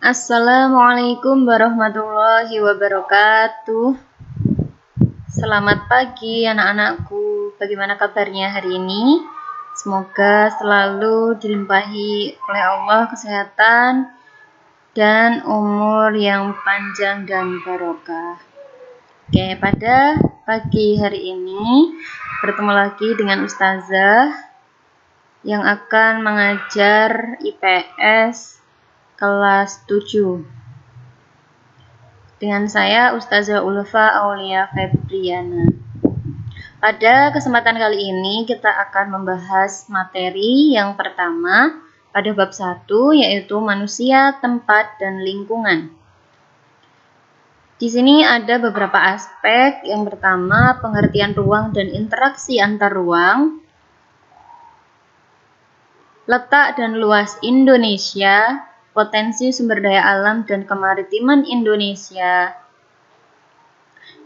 Assalamualaikum warahmatullahi wabarakatuh. Selamat pagi anak-anakku. Bagaimana kabarnya hari ini? Semoga selalu dilimpahi oleh Allah kesehatan dan umur yang panjang dan barokah. Oke, pada pagi hari ini bertemu lagi dengan Ustazah yang akan mengajar IPS kelas 7. Dengan saya Ustazah Ulfa Aulia Febriana. Pada kesempatan kali ini kita akan membahas materi yang pertama pada bab 1, yaitu manusia, tempat, dan lingkungan. Di sini ada beberapa aspek. Yang pertama, pengertian ruang dan interaksi antar ruang. Letak dan luas Indonesia, potensi sumber daya alam dan kemaritiman Indonesia,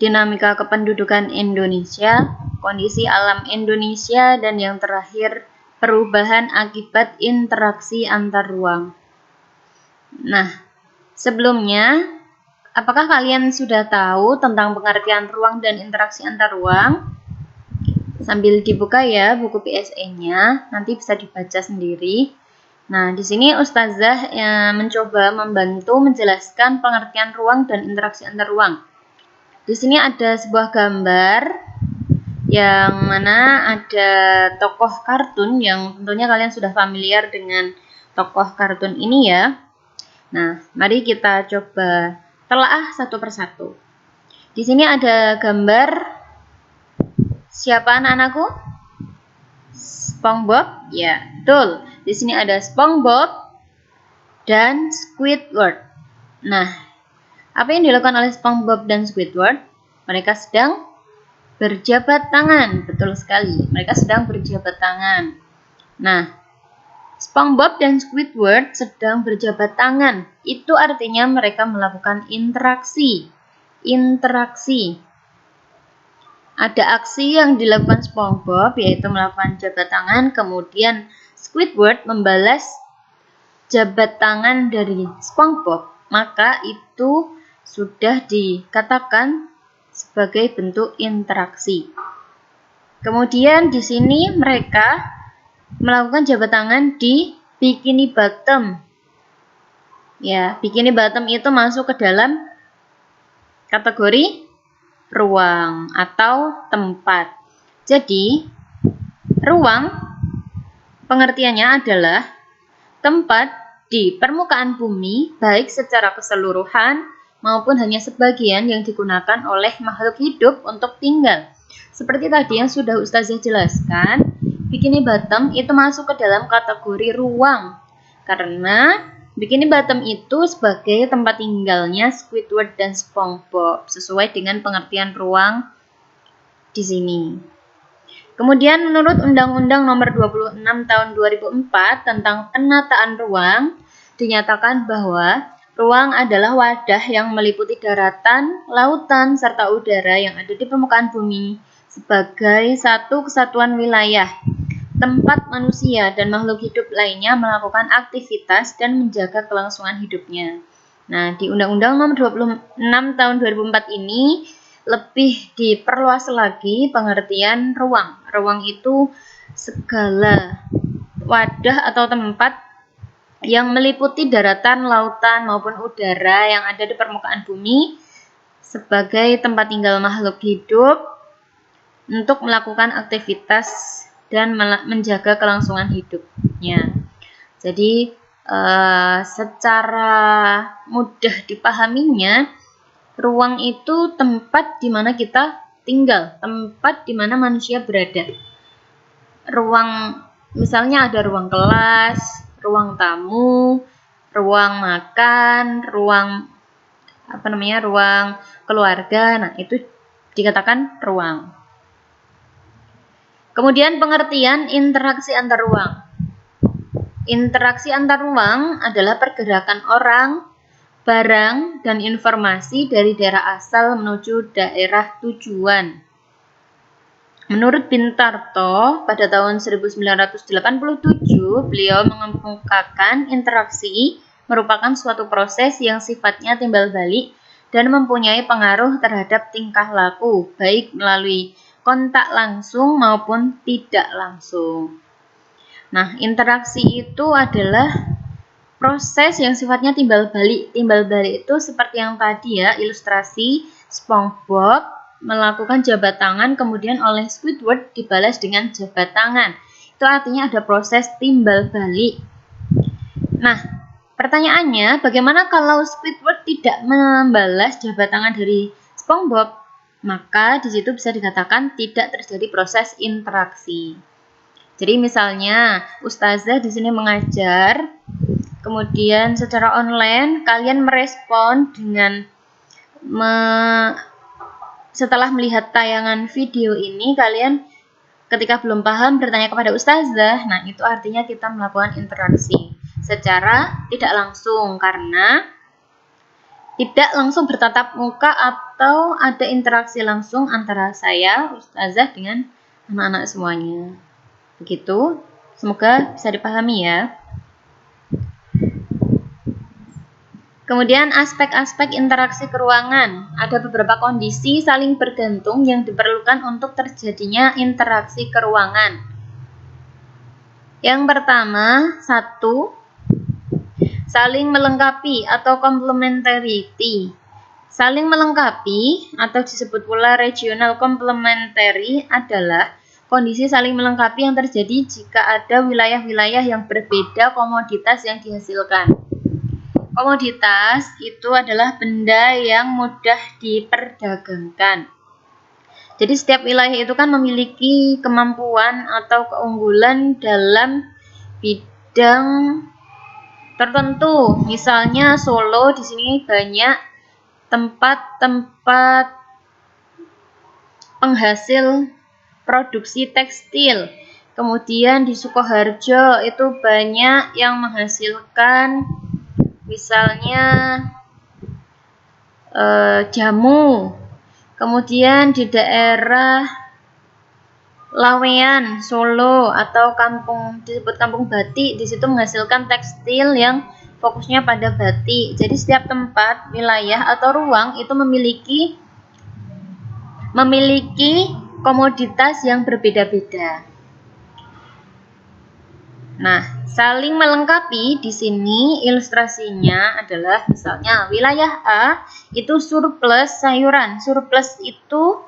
dinamika kependudukan Indonesia, kondisi alam Indonesia, dan yang terakhir, perubahan akibat interaksi antar ruang. Nah, sebelumnya, apakah kalian sudah tahu tentang pengertian ruang dan interaksi antar ruang? Sambil dibuka ya buku PSE-nya, nanti bisa dibaca sendiri. Nah, di sini Ustazah mencoba membantu menjelaskan pengertian ruang dan interaksi antar ruang. Di sini ada sebuah gambar yang mana ada tokoh kartun yang tentunya kalian sudah familiar dengan tokoh kartun ini ya. Nah, mari kita coba telaah satu persatu. Di sini ada gambar siapa anak-anakku? SpongeBob? Ya, betul. Di sini ada SpongeBob dan Squidward. Nah, apa yang dilakukan oleh SpongeBob dan Squidward? Mereka sedang berjabat tangan. Betul sekali, mereka sedang berjabat tangan. Nah, SpongeBob dan Squidward sedang berjabat tangan. Itu artinya mereka melakukan interaksi. Ada aksi yang dilakukan SpongeBob, yaitu melakukan jabat tangan, kemudian Squidward membalas jabat tangan dari SpongeBob. Maka itu sudah dikatakan sebagai bentuk interaksi. Kemudian di sini mereka melakukan jabat tangan di Bikini Bottom. Ya, Bikini Bottom itu masuk ke dalam kategori ruang atau tempat. Jadi, ruang pengertiannya adalah tempat di permukaan bumi, baik secara keseluruhan maupun hanya sebagian yang digunakan oleh makhluk hidup untuk tinggal. Seperti tadi yang sudah Ustazah jelaskan, Bikini Bottom itu masuk ke dalam kategori ruang karena Bikini Bottom itu sebagai tempat tinggalnya Squidward dan SpongeBob sesuai dengan pengertian ruang di sini. Kemudian menurut Undang-Undang Nomor 26 Tahun 2004 tentang penataan ruang, dinyatakan bahwa ruang adalah wadah yang meliputi daratan, lautan, serta udara yang ada di permukaan bumi sebagai satu kesatuan wilayah, tempat manusia dan makhluk hidup lainnya melakukan aktivitas dan menjaga kelangsungan hidupnya. Nah, di Undang-Undang Nomor 26 Tahun 2004 ini lebih diperluas lagi pengertian ruang. Ruang itu segala wadah atau tempat yang meliputi daratan, lautan, maupun udara yang ada di permukaan bumi sebagai tempat tinggal makhluk hidup untuk melakukan aktivitas dan menjaga kelangsungan hidupnya. Jadi, secara mudah dipahaminya, ruang itu tempat di mana kita tinggal, tempat di mana manusia berada. Ruang, misalnya ada ruang kelas, ruang tamu, ruang makan, ruang keluarga. Nah, itu dikatakan ruang. Kemudian pengertian interaksi antar ruang. Interaksi antar ruang adalah pergerakan orang, barang, dan informasi dari daerah asal menuju daerah tujuan. Menurut Bintarto, pada tahun 1987, beliau mengemukakan interaksi merupakan suatu proses yang sifatnya timbal balik dan mempunyai pengaruh terhadap tingkah laku, baik melalui kontak langsung maupun tidak langsung. Nah, interaksi itu adalah proses yang sifatnya timbal balik. Timbal balik itu seperti yang tadi ya, ilustrasi SpongeBob melakukan jabat tangan, kemudian oleh Squidward dibalas dengan jabat tangan. Itu artinya ada proses timbal balik. Nah, pertanyaannya, bagaimana kalau Squidward tidak membalas jabat tangan dari SpongeBob? Maka di situ bisa dikatakan tidak terjadi proses interaksi. Jadi misalnya Ustazah di sini mengajar, kemudian secara online kalian merespon dengan setelah melihat tayangan video ini, kalian ketika belum paham bertanya kepada Ustazah. Nah, itu artinya kita melakukan interaksi secara tidak langsung, karena tidak langsung bertatap muka atau ada interaksi langsung antara saya, Ustazah, dengan anak-anak semuanya. Begitu, semoga bisa dipahami ya. Kemudian aspek-aspek interaksi keruangan. Ada beberapa kondisi saling bergantung yang diperlukan untuk terjadinya interaksi keruangan. Yang pertama, 1. Saling melengkapi atau complementarity. Saling melengkapi atau disebut pula regional complementary adalah kondisi saling melengkapi yang terjadi jika ada wilayah-wilayah yang berbeda komoditas yang dihasilkan. Komoditas itu adalah benda yang mudah diperdagangkan. Jadi setiap wilayah itu kan memiliki kemampuan atau keunggulan dalam bidang tertentu. Misalnya Solo di sini banyak tempat-tempat penghasil produksi tekstil. Kemudian di Sukoharjo itu banyak yang menghasilkan misalnya jamu. Kemudian di daerah Lawean, Solo atau disebut kampung batik, di situ menghasilkan tekstil yang fokusnya pada batik. Jadi setiap tempat, wilayah atau ruang itu memiliki komoditas yang berbeda-beda. Nah, saling melengkapi di sini ilustrasinya adalah misalnya wilayah A itu surplus sayuran. Surplus itu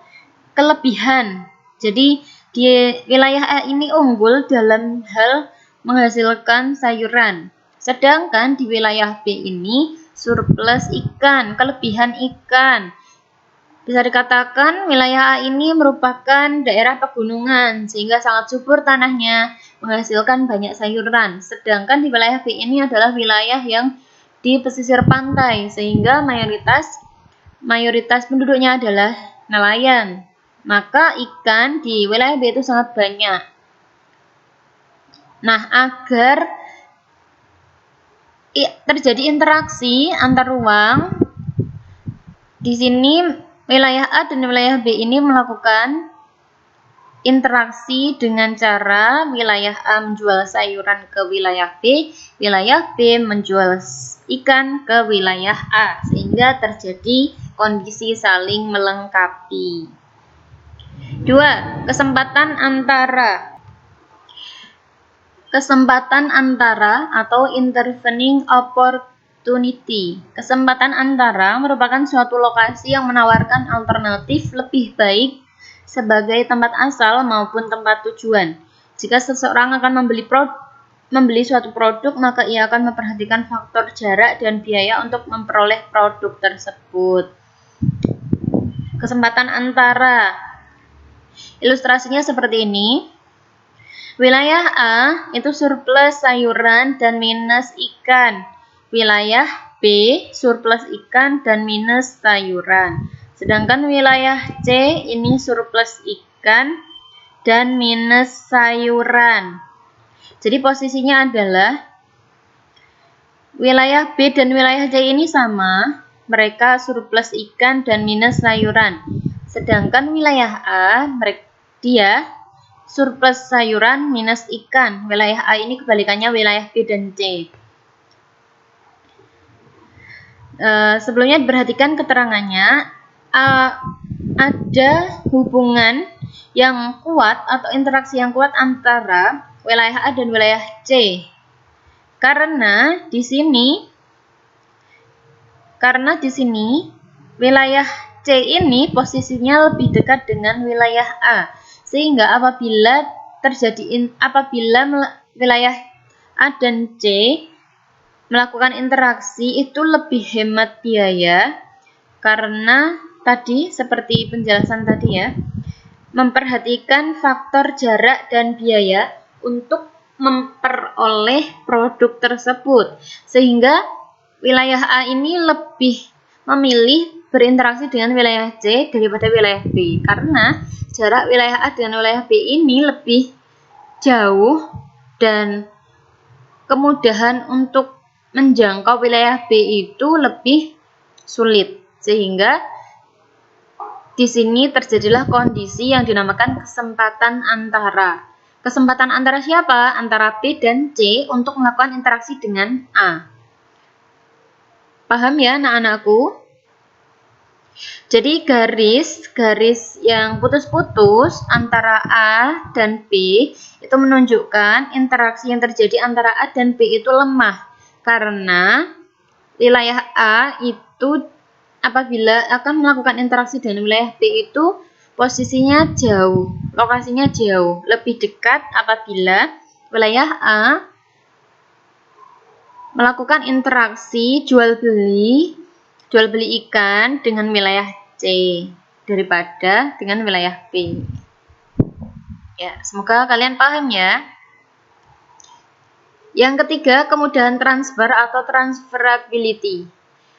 kelebihan. Jadi di wilayah A ini unggul dalam hal menghasilkan sayuran. Sedangkan di wilayah B ini surplus ikan, kelebihan ikan. Bisa dikatakan wilayah A ini merupakan daerah pegunungan sehingga sangat subur tanahnya, menghasilkan banyak sayuran. Sedangkan di wilayah B ini adalah wilayah yang di pesisir pantai sehingga mayoritas penduduknya adalah nelayan. Maka ikan di wilayah B itu sangat banyak. Nah, agar terjadi interaksi antar ruang, di sini wilayah A dan wilayah B ini melakukan interaksi dengan cara wilayah A menjual sayuran ke wilayah B menjual ikan ke wilayah A, sehingga terjadi kondisi saling melengkapi. 2. Kesempatan antara atau intervening opportunity. Kesempatan antara merupakan suatu lokasi yang menawarkan alternatif lebih baik sebagai tempat asal maupun tempat tujuan. Jika seseorang akan membeli suatu produk, maka ia akan memperhatikan faktor jarak dan biaya untuk memperoleh produk tersebut. Kesempatan antara. Ilustrasinya seperti ini. Wilayah A itu surplus sayuran dan minus ikan. Wilayah B surplus ikan dan minus sayuran. Sedangkan wilayah C ini surplus ikan dan minus sayuran. Jadi posisinya adalah wilayah B dan wilayah C ini sama, mereka surplus ikan dan minus sayuran. Sedangkan wilayah A dia surplus sayuran minus ikan. Wilayah A ini kebalikannya wilayah B dan C. Sebelumnya perhatikan keterangannya. Ada hubungan yang kuat atau interaksi yang kuat antara wilayah A dan wilayah C. Karena di sini wilayah C ini posisinya lebih dekat dengan wilayah A, sehingga apabila wilayah A dan C melakukan interaksi itu lebih hemat biaya, karena tadi seperti penjelasan tadi ya, memperhatikan faktor jarak dan biaya untuk memperoleh produk tersebut, sehingga wilayah A ini lebih memilih berinteraksi dengan wilayah C daripada wilayah B, karena jarak wilayah A dengan wilayah B ini lebih jauh dan kemudahan untuk menjangkau wilayah B itu lebih sulit, sehingga di sini terjadilah kondisi yang dinamakan kesempatan antara. Kesempatan antara siapa? Antara B dan C untuk melakukan interaksi dengan A. Paham ya anak-anakku? Jadi garis yang putus-putus antara A dan B itu menunjukkan interaksi yang terjadi antara A dan B itu lemah, karena wilayah A itu apabila akan melakukan interaksi dengan wilayah B itu posisinya jauh, lokasinya jauh, lebih dekat apabila wilayah A melakukan interaksi jual beli ikan dengan wilayah C daripada dengan wilayah B. Ya, semoga kalian paham ya. Yang ketiga, kemudahan transfer atau transferability.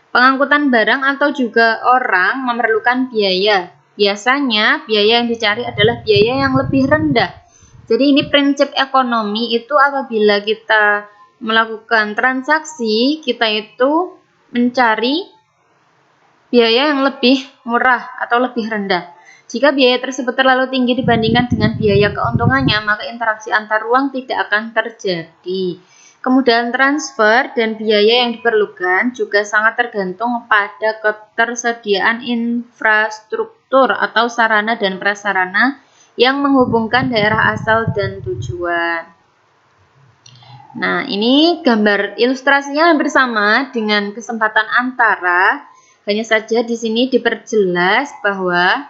Pengangkutan barang atau juga orang memerlukan biaya. Biasanya biaya yang dicari adalah biaya yang lebih rendah. Jadi ini prinsip ekonomi itu apabila kita melakukan transaksi, kita itu mencari biaya yang lebih murah atau lebih rendah. Jika biaya tersebut terlalu tinggi dibandingkan dengan biaya keuntungannya, maka interaksi antar ruang tidak akan terjadi. Kemudahan transfer dan biaya yang diperlukan juga sangat tergantung pada ketersediaan infrastruktur atau sarana dan prasarana yang menghubungkan daerah asal dan tujuan. Nah, ini gambar ilustrasinya hampir sama dengan kesempatan antara. Hanya saja di sini diperjelas bahwa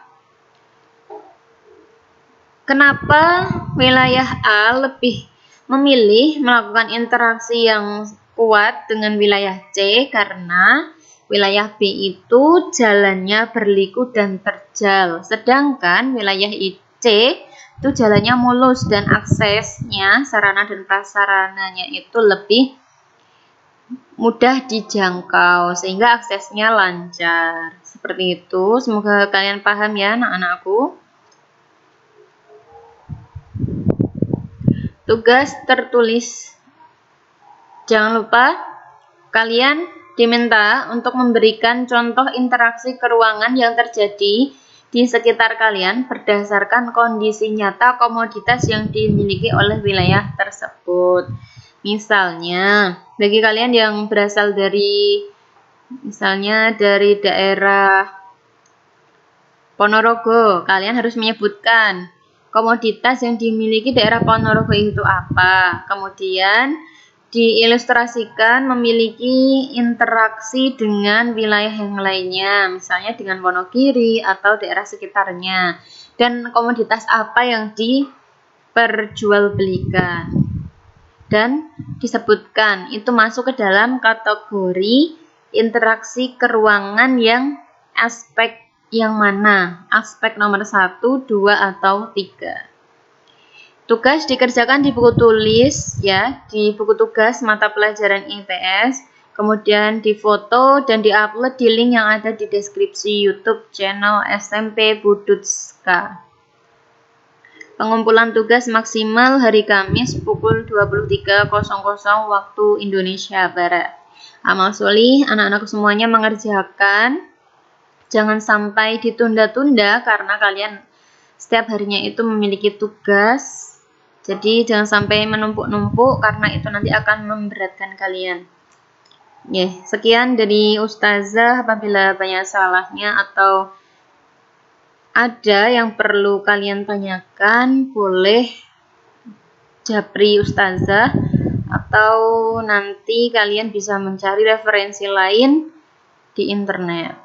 kenapa wilayah A lebih memilih melakukan interaksi yang kuat dengan wilayah C, karena wilayah B itu jalannya berliku dan terjal, sedangkan wilayah C itu jalannya mulus dan aksesnya, sarana dan prasarananya itu lebih mudah dijangkau sehingga aksesnya lancar. Seperti itu, semoga kalian paham ya anak-anakku. Tugas tertulis. Jangan lupa kalian diminta untuk memberikan contoh interaksi keruangan yang terjadi di sekitar kalian berdasarkan kondisi nyata komoditas yang dimiliki oleh wilayah tersebut. Misalnya, bagi kalian yang berasal dari daerah Ponorogo, kalian harus menyebutkan komoditas yang dimiliki daerah Ponorogo itu apa. Kemudian diilustrasikan memiliki interaksi dengan wilayah yang lainnya, misalnya dengan Wonogiri atau daerah sekitarnya. Dan komoditas apa yang diperjualbelikan. Dan disebutkan itu masuk ke dalam kategori interaksi keruangan yang aspek yang mana? Aspek nomor 1, 2, atau 3. Tugas dikerjakan di buku tulis ya, di buku tugas mata pelajaran IPS, kemudian difoto dan diupload di link yang ada di deskripsi YouTube channel SMP Budutska. Pengumpulan tugas maksimal hari Kamis pukul 23.00 waktu Indonesia Barat. Amal solih, anak-anak semuanya mengerjakan. Jangan sampai ditunda-tunda karena kalian setiap harinya itu memiliki tugas. Jadi jangan sampai menumpuk-numpuk karena itu nanti akan memberatkan kalian. Sekian dari Ustazah. Apabila banyak salahnya atau ada yang perlu kalian tanyakan, boleh japri Ustazah, atau nanti kalian bisa mencari referensi lain di internet.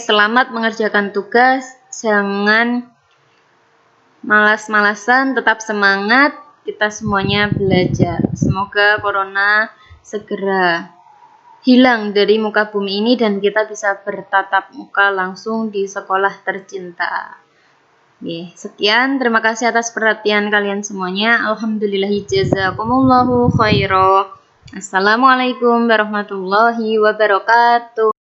Selamat mengerjakan tugas. Jangan malas-malasan, tetap semangat. Kita semuanya belajar. Semoga corona segera hilang dari muka bumi ini dan kita bisa bertatap muka langsung di sekolah tercinta. Sekian, terima kasih atas perhatian kalian semuanya. Alhamdulillahi jazakumullahu khairan. Assalamualaikum warahmatullahi wabarakatuh.